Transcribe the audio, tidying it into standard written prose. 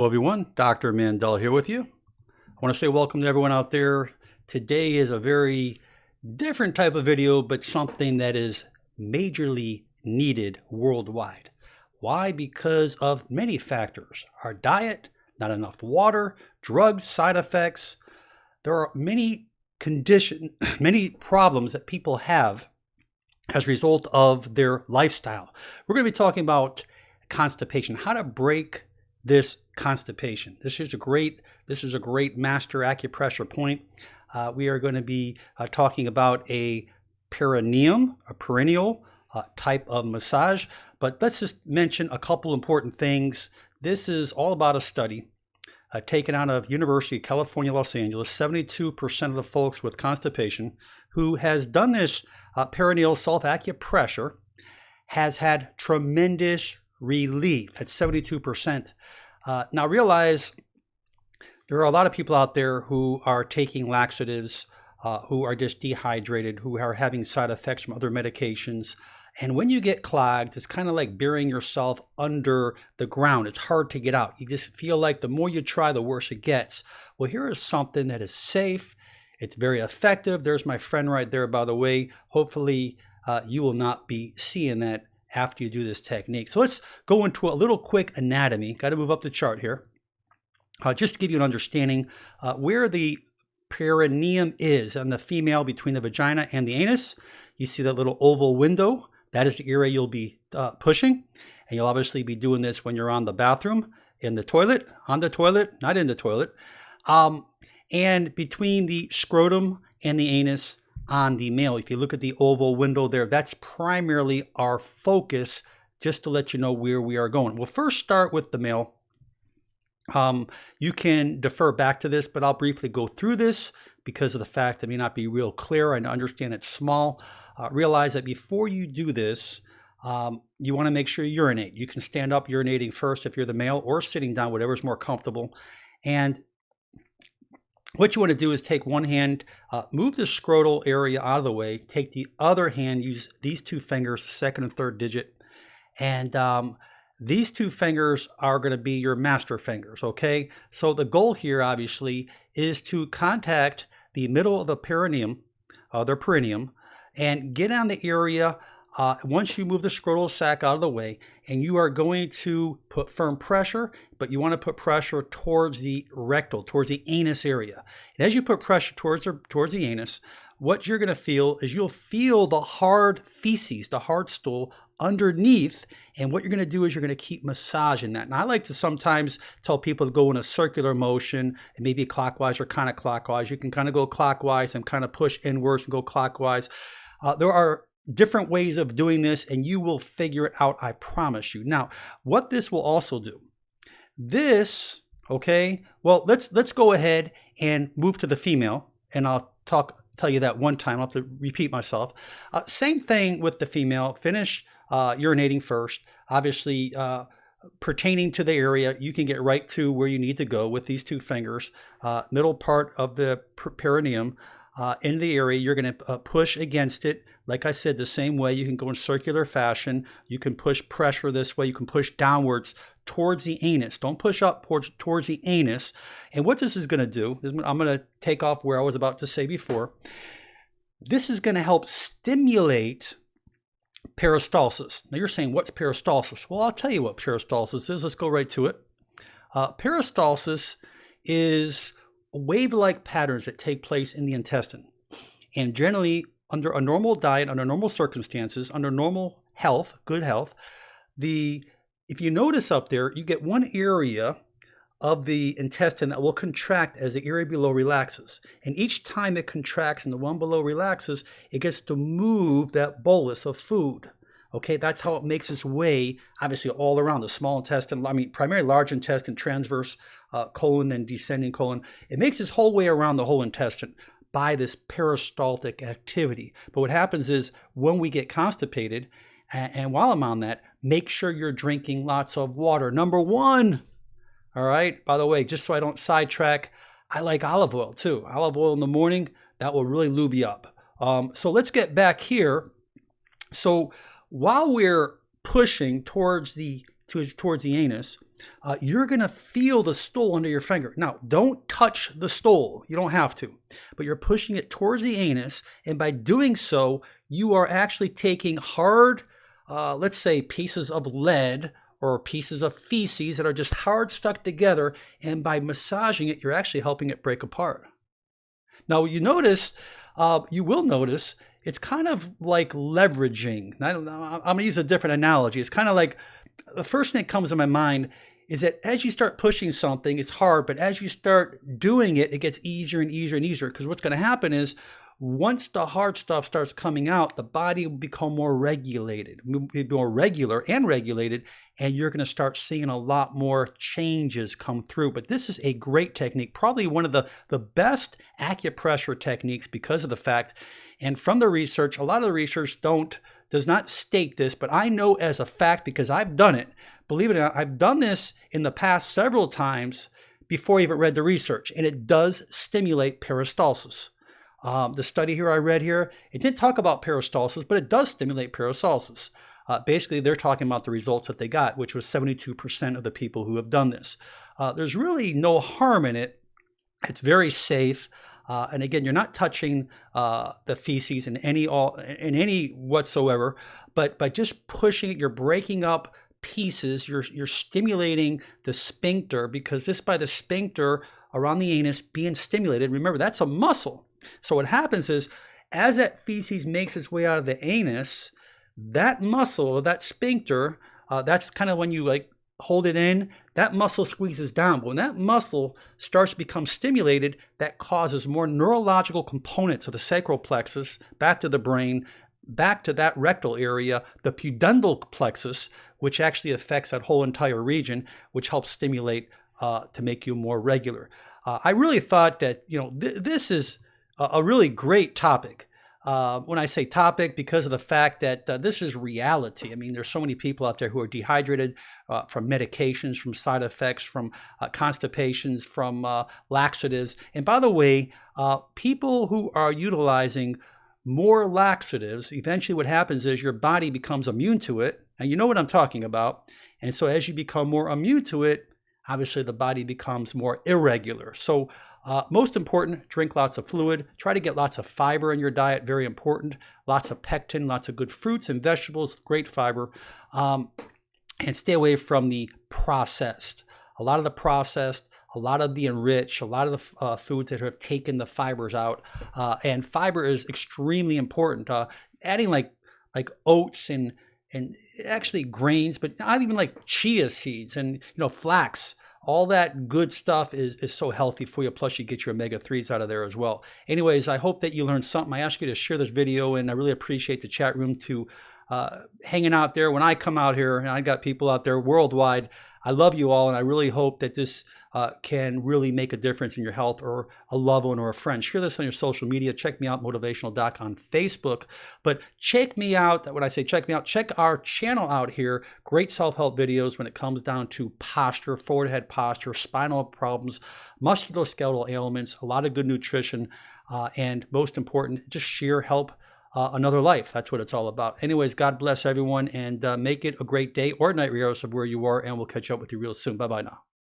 Hello everyone, Dr. Mandell here with you. I want to say welcome to everyone out there. Today is a very different type of video, but something that is majorly needed worldwide. Why? Because of many factors. Our diet, not enough water, drugs, side effects. There are many many problems that people have as a result of their lifestyle. We're going to be talking about constipation, how to break this constipation. This is a great master acupressure point. We are going to be talking about a perineum, a perineal type of massage. But let's just mention a couple important things. This is all about a study taken out of University of California, Los Angeles. 72% of the folks with constipation who has done this perineal self-acupressure has had tremendous relief at 72%. Now realize there are a lot of people out there who are taking laxatives, who are just dehydrated, who are having side effects from other medications. And when you get clogged, it's kind of like burying yourself under the ground. It's hard to get out. You just feel like the more you try, the worse it gets. Well, here is something that is safe. It's very effective. There's my friend right there, by the way. Hopefully, you will not be seeing that after you do this technique. So let's go into a little quick anatomy. Got to move up the chart here. Just to give you an understanding where the perineum is on the female between the vagina and the anus. You see that little oval window. That is the area you'll be pushing. And you'll obviously be doing this when you're on the bathroom, in the toilet, on the toilet, not in the toilet. And between the scrotum and the anus on the male, if you look at the oval window there, that's primarily our focus, just to let you know where we are going. We'll first start with the male. You can defer back to this, but I'll briefly go through this because of the fact it may not be real clear. I understand it's small. Realize that before you do this, you want to make sure you urinate. You can stand up urinating first if you're the male, or sitting down, whatever's more comfortable. And what you want to do is take one hand, move the scrotal area out of the way, take the other hand, use these two fingers, second and third digit, and these two fingers are going to be your master fingers, okay? So the goal here, obviously, is to contact the middle of the perineum, and get on the area once you move the scrotal sac out of the way, and you are going to put firm pressure, but you want to put pressure towards the rectal, towards the anus area. And as you put pressure towards the anus, what you're going to feel is you'll feel the hard feces, the hard stool underneath, and what you're going to do is you're going to keep massaging that. And I like to sometimes tell people to go in a circular motion, and maybe clockwise or counterclockwise. You can kind of go clockwise and kind of push inwards and go clockwise. There are different ways of doing this, and you will figure it out, I promise you. Now, what this will also do, okay, well, let's go ahead and move to the female, and I'll tell you that one time. I'll have to repeat myself. Same thing with the female. Finish urinating first. Obviously, pertaining to the area, you can get right to where you need to go with these two fingers. Middle part of the perineum. In the area, you're going to push against it. Like I said, the same way. You can go in circular fashion. You can push pressure this way. You can push downwards towards the anus. Don't push up towards the anus. And what this is going to do, I'm going to take off where I was about to say before. This is going to help stimulate peristalsis. Now you're saying, what's peristalsis? Well, I'll tell you what peristalsis is. Let's go right to it. Peristalsis is wave-like patterns that take place in the intestine. And generally, under a normal diet, under normal circumstances, under normal health, good health, if you notice up there, you get one area of the intestine that will contract as the area below relaxes. And each time it contracts and the one below relaxes, it gets to move that bolus of food. Okay, that's how it makes its way, obviously, all around the small intestine. I mean, primarily large intestine, transverse colon, then descending colon. It makes its whole way around the whole intestine by this peristaltic activity. But what happens is when we get constipated, and while I'm on that, make sure you're drinking lots of water. Number one, all right, by the way, just so I don't sidetrack, I like olive oil too. Olive oil in the morning, that will really lube you up. So let's get back here. So while we're pushing towards the towards the anus, you're going to feel the stool under your finger. Now, don't touch the stool. You don't have to. But you're pushing it towards the anus, and by doing so, you are actually taking hard, let's say, pieces of lead or pieces of feces that are just hard stuck together, and by massaging it, you're actually helping it break apart. Now, you will notice, it's kind of like leveraging. I'm going to use a different analogy. It's kind of like, the first thing that comes to my mind is that as you start pushing something, it's hard, but as you start doing it, it gets easier and easier and easier, because what's going to happen is, once the hard stuff starts coming out, the body will become more regulated, more regular and regulated, and you're going to start seeing a lot more changes come through. But this is a great technique, probably one of the best acupressure techniques, because of the fact, and from the research, a lot of the research does not state this, but I know as a fact because I've done it. Believe it or not, I've done this in the past several times before I even read the research, and it does stimulate peristalsis. The study here I read here, it didn't talk about peristalsis, but it does stimulate peristalsis. Basically, they're talking about the results that they got, which was 72% of the people who have done this. There's really no harm in it. It's very safe. And again, you're not touching the feces in any whatsoever, but by just pushing it, you're breaking up pieces. You're stimulating the sphincter, because this by the sphincter around the anus being stimulated. Remember, that's a muscle. So what happens is, as that feces makes its way out of the anus, that muscle, that sphincter, that's kind of when you like hold it in, that muscle squeezes down. But when that muscle starts to become stimulated, that causes more neurological components of the sacral plexus back to the brain, back to that rectal area, the pudendal plexus, which actually affects that whole entire region, which helps stimulate to make you more regular. I really thought that, this is a really great topic. When I say topic, because of the fact that this is reality. I mean, there's so many people out there who are dehydrated from medications, from side effects, from constipations, from laxatives. And by the way, people who are utilizing more laxatives, eventually what happens is your body becomes immune to it. And you know what I'm talking about. And so as you become more immune to it, obviously the body becomes more irregular. So most important, drink lots of fluid. Try to get lots of fiber in your diet, very important. Lots of pectin, lots of good fruits and vegetables, great fiber. And stay away from the processed. A lot of the processed, a lot of the enriched, a lot of the foods that have taken the fibers out. And fiber is extremely important. Adding like oats and actually grains, but not even like chia seeds and flax. All that good stuff is so healthy for you. Plus, you get your omega-3s out of there as well. Anyways, I hope that you learned something. I ask you to share this video, and I really appreciate the chat room to hanging out there. When I come out here, and I got people out there worldwide, I love you all, and I really hope that this can really make a difference in your health, or a loved one or a friend. Share this on your social media. Check me out, Motivational Doc on Facebook. But check me out. When I say check me out, check our channel out here. Great self-help videos when it comes down to posture, forward head posture, spinal problems, musculoskeletal ailments, a lot of good nutrition, and most important, just sheer help another life. That's what it's all about. Anyways, God bless everyone, and make it a great day or night, regardless of where you are, and we'll catch up with you real soon. Bye-bye now.